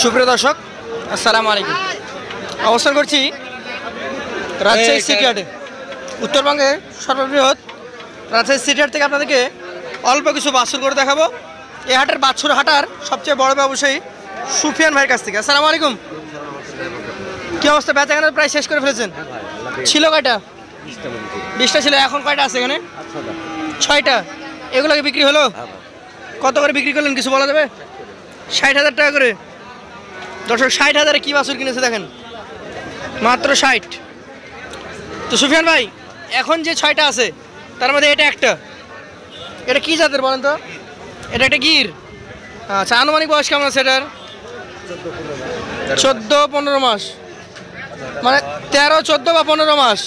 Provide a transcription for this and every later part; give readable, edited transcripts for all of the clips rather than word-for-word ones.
সুপ্রিয় দর্শক আসসালামু আলাইকুম। অবস্থান করছি রাজশাহী সিটিহাটে, উত্তরবঙ্গের সর্ববৃহৎ রাজশাহী সিটিহাট থেকে আপনাদেরকে অল্প কিছু বাছুর করে দেখাবো। এই হাটের বাছুর হাটার সবচেয়ে বড় ব্যবসায়ী সুফিয়ান ভাইয়ের কাছ থেকে। আসসালামু আলাইকুম। কী অবস্থা? বেচাকেনা প্রায় শেষ করে ফেলেছেন? ছিল কয়টা? 20টা ছিল। এখন কয়টা আছে এখানে? 6টা। এগুলোকে বিক্রি হলো? কত করে বিক্রি করলেন কিছু বলা যাবে? 60,000 টাকা করে। দর্শক 60,000-এ কী বাছুর কিনেছে দেখেন, মাত্র 60। তো সুফিয়ান ভাই, এখন যে 6টা আছে তার মধ্যে এটা একটা, এটা কী জাতের বলেন তো? এটা একটা গির। আচ্ছা, আনুমানিক বয়স কেমন আছে এটার? 14-15 মাস, মানে 13, 14 বা 15 মাস।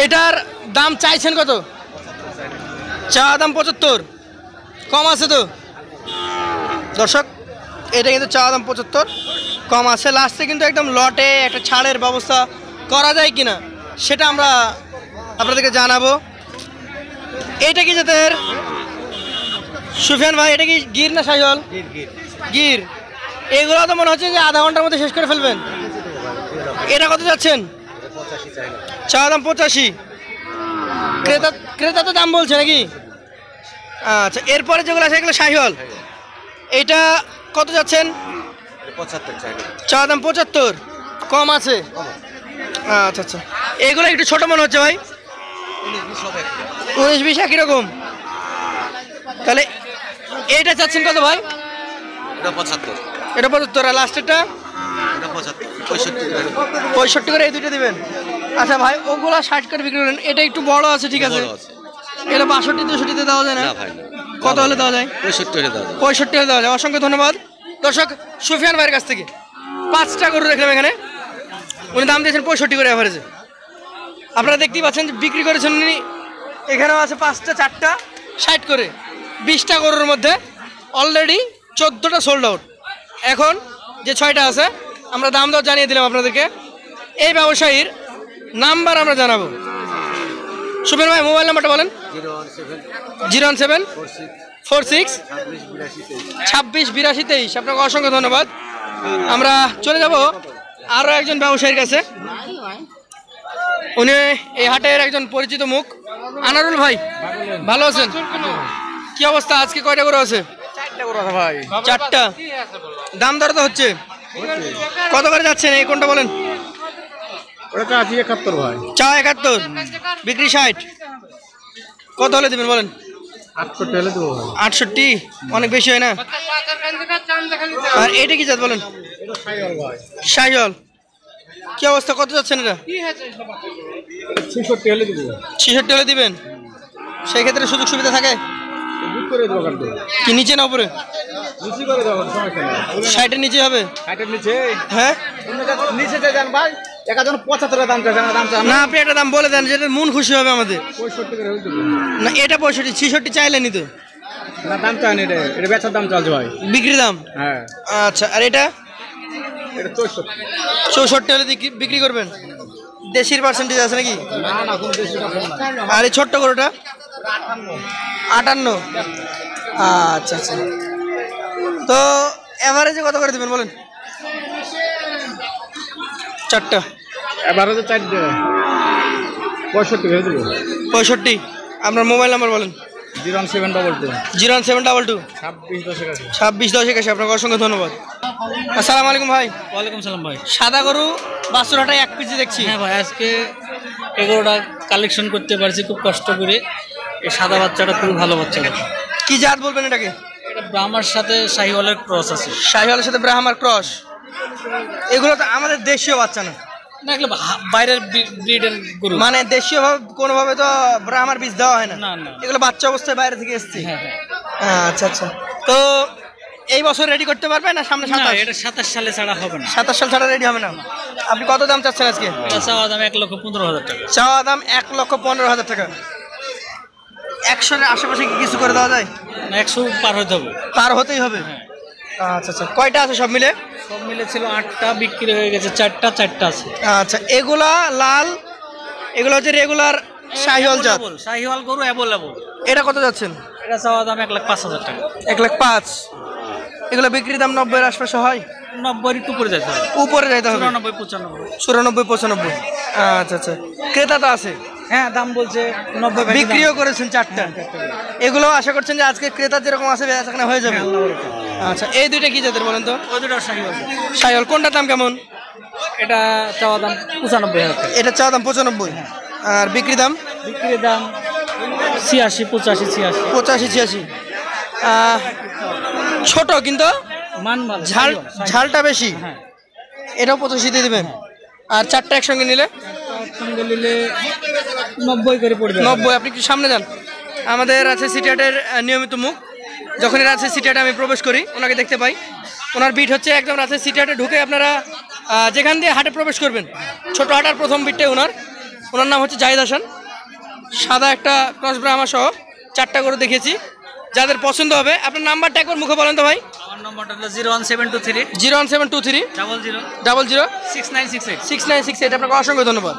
এটার দাম চাইছেন কত? চা দাম 75। কম আছে তো দর্শক? এটা কিন্তু চা দাম 75, কম আছে। লাস্টে কিন্তু একদম লটে একটা ছাড়ের ব্যবস্থা করা যায় কিনা সেটা আমরা আপনাদেরকে জানাবো। এইটা কি জাতের সুফিয়ান ভাই? এটা কি গির না শাহিওয়াল? গির। এগুলো তো মনে হচ্ছে যে আধা ঘন্টার মধ্যে শেষ করে ফেলবেন। এটা কত যাচ্ছেন? চা দাম 85। ক্রেতা তো দাম বলছে নাকি? আচ্ছা, এরপরে যেগুলো আছে এগুলো শাহিওয়াল। এটা কত যাচ্ছেন? 75। চা দাম 75, কম আছে। আচ্ছা আচ্ছা, এগুলো একটু ছোট মনে হচ্ছে ভাই। 19-20 একই রকম। তাহলে এইটা চাচ্ছেন কত ভাই? এটা 75। এটা 75। আর লাস্টেরটা? এটা 75, 65 করে। এই দুটো দিবেন। আচ্ছা ভাই, ওগুলা 60 করে বিক্রি করেন। এটা একটু বড় আছে, ঠিক আছে। এটা 62-63-তে দেওয়া যায় না? কত হলে দেওয়া যায়? 65 হলে দেওয়া যায়। 65 হলে দেওয়া যায়। অসংখ্য ধন্যবাদ দর্শক সুফিয়ান ভাইয়ের কাছ থেকে 5টা গরু রাখলাম এখানে। উনি দাম দিয়েছেন 65 করে অ্যাভারেজে। আপনারা দেখতেই পাচ্ছেন যে বিক্রি করেছেন উনি। এখানেও আছে 5টা, 4টা 60 করে। 20টা গরুর মধ্যে অলরেডি 14টা সোল্ড আউট। এখন যে 6টা আছে আমরা দাম দর জানিয়ে দিলাম আপনাদেরকে। এই ব্যবসায়ীর নাম্বার আমরা জানাবো। সুফিয়ান ভাই, মোবাইল নাম্বারটা বলেন। 01746 268223। আপনাকে অসংখ্য ধন্যবাদ। আমরা চলে যাব আরও একজন ব্যবসায়ীর কাছে। উনি এই হাটের একজন পরিচিত মুখ। আনারুল ভাই, ভালো আছেন? কি অবস্থা? আজকে কয়টা গরু আছে? 4টা করে আছে ভাই। 4টা। দাম দর তো হচ্ছে? কত করে যাচ্ছেন? এই কোনটা বলেন? ওটা চা 71 ভাই। চা 71, বিক্রি 60। কত হলে দেবেন বলেন? 68 হলে দেবো ভাই। 68 অনেক বেশি হয় না? আর এইটা কি জাত বলেন? এটা শাহিওয়াল ভাই। শাহিওয়াল। কি অবস্থা? কত যাচ্ছেন এটা? 66 হলে দেবো। 66 হলে দিবেন? সেই ক্ষেত্রে সুযোগ সুবিধা থাকে? বুক করে দেবো কাটতে। কি নিচে না উপরে? নিচে করে দেবো, সমস্যা নেই। 60-এর নিচে হবে? 60 নিচে? হ্যাঁ, নিচে যান ভাই। একজন 75 দাম চাইছে না, দাম চান না আপনি একটা দাম বলে দেন যেটা মন খুশি হবে আমাদের। 65 করে হয়ে যাবে। না এটা 65, 66 চাইলেনি তো? না দাম চান, এটা বেচার দাম চলছে ভাই। বিক্রি দাম? হ্যাঁ। আচ্ছা, আর এটা? এটা 64। 64 হলে বিক্রি করবেন? দেশির পার্সেন্টেজ আছে নাকি? না না, কোনো বেশি টাকা না। আর এই ছোট্ট গরুটা? 58। আচ্ছা আচ্ছা, তো এভারেজে কত করে দেবেন বলেন? 4টা। এবারে তো 4 65 হয়ে যাবে। 65। আপনার মোবাইল নাম্বার বলেন। 01722 01722 261081। আপনাকে অসংখ্য ধন্যবাদ। আসসালামু আলাইকুম ভাই। ওয়ালাইকুম সালাম ভাই। সাদা গরু বাছুর হাটায় 1 পিস দেখছি। হ্যাঁ ভাই, আজকে এগুলোটা কালেকশন করতে পারছি খুব কষ্ট করে। এই সাদা বাচ্চাটা খুব ভালো বাচ্চা। কি জাত বলবেন এটাকে? এটা ব্রাহ্মার সাথে শাহিওয়ালের ক্রস আছে। শাহিওয়ালের সাথে ব্রাহ্মার ক্রস। এগুলো তো আমাদের দেশীয় বাচ্চা না? না, এগুলো বাইরের ব্রিডের গরু। মানে দেশীয় ভাবে কোনোভাবে তো ব্রাহ্মার বীজ দেওয়া হয় না? না না, এগুলো বাচ্চা অবস্থায় বাইরে থেকে এসছে। হ্যাঁ হ্যাঁ। আচ্ছা আচ্ছা, তো এই বছর রেডি করতে পারবে না? সামনে না, 27? এটা 27 সালে ছাড়া হবে না। 27 সাল ছাড়া রেডি হবে না? আপনি কত দাম চাচ্ছেন আজকে? এটা চাওয়া দাম 1,15,000 টাকা। চাওয়া দাম 1,15,000 টাকা। 100-এর আশেপাশে কি কিছু করে দেওয়া যায়? না, 100 পার হতে হবে। পার হতেই হবে? আচ্ছা আচ্ছা, কয়টা আছে সব মিলে? সব মিলে ছিল 8টা, বিক্রি হয়ে গেছে 4টা আছে। আচ্ছা, এগুলা লাল, এগুলো হচ্ছে রেগুলার শাহিওয়াল জাত। শাহিওয়াল গরু অ্যাভেলেবল। এটা কত যাচ্ছেন? এটা চাওয়া দাম 1,05,000 টাকা। 1,05,000। এগুলো বিক্রির দাম 90-এর আশপাশে হয়? 90 একটু উপরে যাচ্ছে, উপরে যাইতে হবে। 94 95। 94-95। আচ্ছা আচ্ছা, ক্রেতা তো আছে? হ্যাঁ, দাম বলছে 90। বিক্রিও করেছেন 4টা। এগুলো আশা করছেন যে আজকে ক্রেতা যেরকম আছে বেচাকেনা হয়ে যাবে? আচ্ছা, এই দুইটা কি জাতের বলেন তো? ওই দুটো শাহিওয়াল। শাহিওয়াল কোনটার দাম কেমন? এটা চাওয়া দাম 95,000 টাকা। এটা চাওয়া দাম 95, আর বিক্রি দাম? বিক্রির দাম 86 85 86। 85-86। ছোট কিন্তু মান ভালো, ঝালটা বেশি। হ্যাঁ, এটাও 85 দিয়ে দেবেন। আর 4টা একসঙ্গে নিলে? সঙ্গে নিলে 90 করে পড়বে। 90। আপনি কি সামনে যান? আমাদের আছে সিটিহাটের নিয়মিত মুখ। যখনই রাজশাহী সিটিহাটে আমি প্রবেশ করি ওনাকে দেখতে পাই। ওনার বিট হচ্ছে একদম রাজশাহী সিটিহাটে ঢুকে আপনারা যেখান দিয়ে হাটে প্রবেশ করবেন, ছোট হাটার প্রথম বিটটাই ওনার নাম হচ্ছে জাহিদ হাসান। সাদা একটা ক্রস ব্রাহ্মা সহ 4টা করে দেখিয়েছি। যাদের পছন্দ হবে আপনার নাম্বারটা একবার মুখে বলেন তো ভাই। আমার নম্বরটা হলো 01723 01723 00 00 6968। 6968। আপনাকে অসংখ্য ধন্যবাদ।